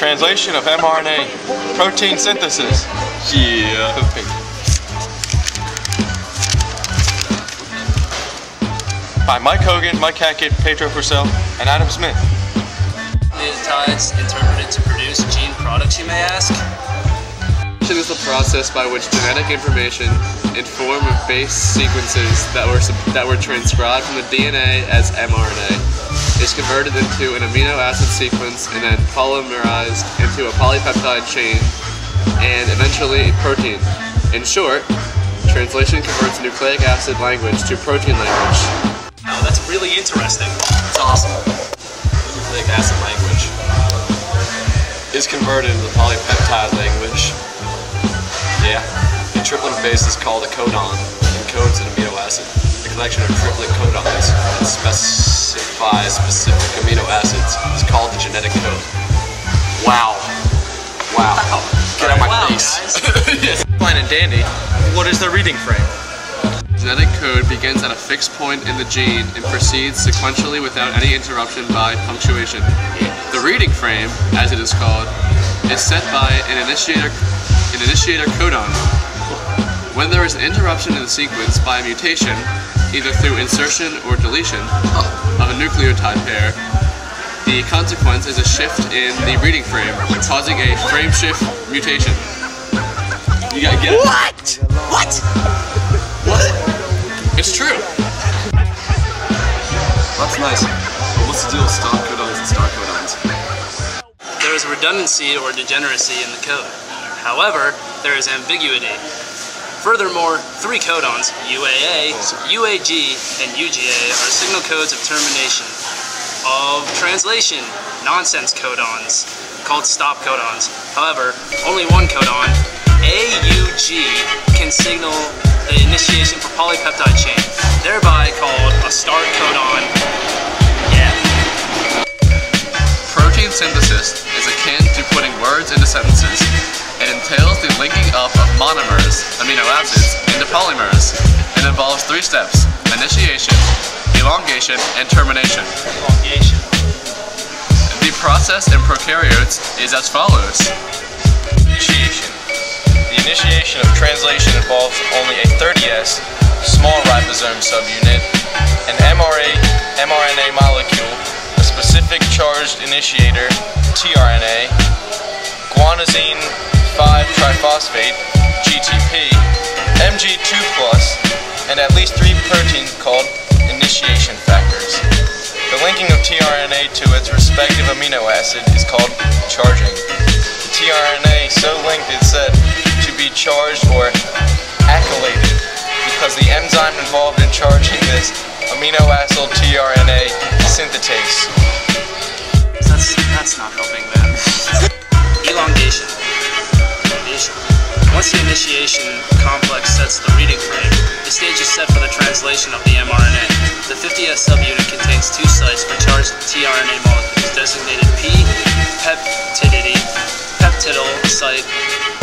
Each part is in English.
Translation of mRNA. Protein synthesis. Yeah. By Mike Hogan, Mike Hackett, Pedro Purcell, and Adam Smith. Nucleotides interpreted to produce gene products, you may ask? Is the process by which genetic information in form of base sequences that were transcribed from the DNA as mRNA is converted into an amino acid sequence and then polymerized into a polypeptide chain and eventually a protein. In short, translation converts nucleic acid language to protein language. Oh, that's really interesting. It's awesome. Nucleic acid language is converted into polypeptide language. Yeah. A triplet of base is called a codon, encodes an amino acid. A collection of triplet codons that specify specific amino acids is called the genetic code. Wow. Get out my face. Yes. Fine and dandy. What is the reading frame? Genetic code begins at a fixed point in the gene and proceeds sequentially without any interruption by punctuation. The reading frame, as it is called, is set by an initiator codon. When there is an interruption in the sequence by a mutation, either through insertion or deletion of a nucleotide pair, the consequence is a shift in the reading frame, causing a frame shift mutation. You gotta get it. What? It's true. That's nice. But what's the deal with stop codons and start codons? There is redundancy or degeneracy in the code. However, there is ambiguity. Furthermore, three codons, UAA, UAG, and UGA, are signal codes of termination of translation, nonsense codons, called stop codons. However, only one codon, AUG, can signal the initiation for polypeptide chain, thereby called a start codon. Yeah. Protein synthesis is akin to putting words into sentences. It entails the linking up of monomers, amino acids, into polymers. It involves three steps: initiation, elongation, and termination. The process in prokaryotes is as follows. Initiation. The initiation of translation involves only a 30S small ribosome subunit, an mRNA molecule, a specific charged initiator, tRNA, guanosine 5-triphosphate, GTP, Mg2+, and at least 3 proteins called initiation factors. The linking of tRNA to its respective amino acid is called charging. The tRNA so linked is said to be charged or acylated because the enzyme involved in charging this amino acid tRNA synthetase. That's not helping, man. Elongation. Once the initiation complex sets the reading frame, the stage is set for the translation of the mRNA. The 50S subunit contains two sites for charged tRNA molecules designated P peptidyl site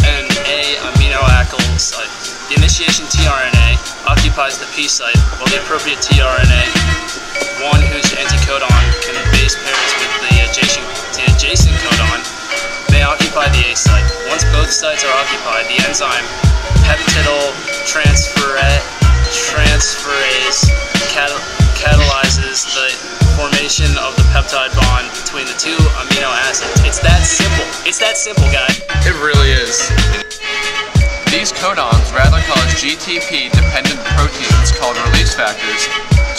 and A aminoacyl site. The initiation tRNA occupies the P site, while the appropriate tRNA, one whose anticodon can base pairs with the adjacent codon, may occupy the A site. Once both sites are occupied, the enzyme peptidyl transferase catalyzes the formation of the peptide bond between the two amino acids. It's that simple. It's that simple, guy. It really is. These codons rather cause GTP-dependent proteins called release factors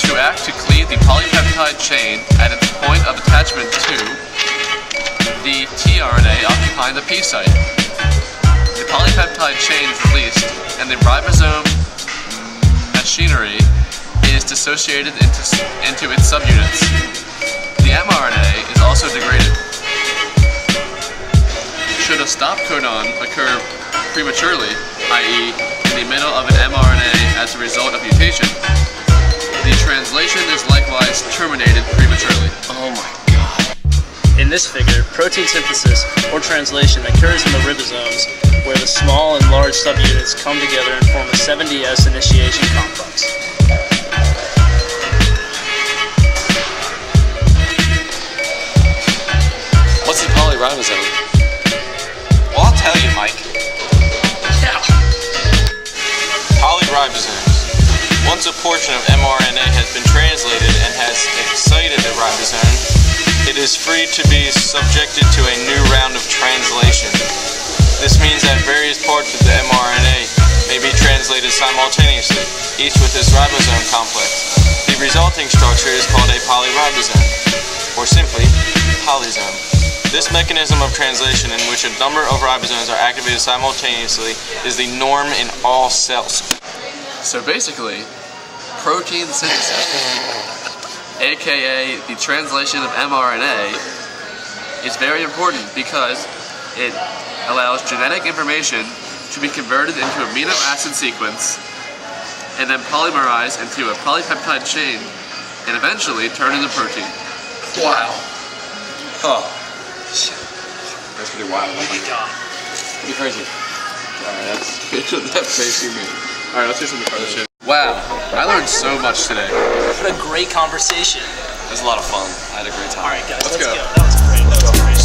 to act to cleave the polypeptide chain at its point of attachment to the tRNA occupying the P site. The polypeptide chain is released, and the ribosome machinery is dissociated into its subunits. The mRNA is also degraded. Should a stop codon occur prematurely, i.e., in the middle of an mRNA as a result of mutation, the translation is likewise terminated prematurely. Oh my god. In this figure, protein synthesis or translation occurs in the ribosomes, where the small and large subunits come together and form a 70S initiation complex. What's the polyribosome? a portion of mRNA has been translated and has excited the ribosome, it is free to be subjected to a new round of translation. This means that various parts of the mRNA may be translated simultaneously, each with its ribosome complex. The resulting structure is called a polyribosome, or simply, polysome. This mechanism of translation in which a number of ribosomes are activated simultaneously is the norm in all cells. So basically, protein synthesis, aka the translation of mRNA, is very important because it allows genetic information to be converted into amino acid sequence and then polymerized into a polypeptide chain and eventually turn into protein. Wow. Huh. That's pretty wild. Oh my god. Pretty crazy. Alright, that face you made. Alright, let's do some further shit. Wow, I learned so much today. What a great conversation. It was a lot of fun. I had a great time. Alright guys, Let's go. That was great. That was great.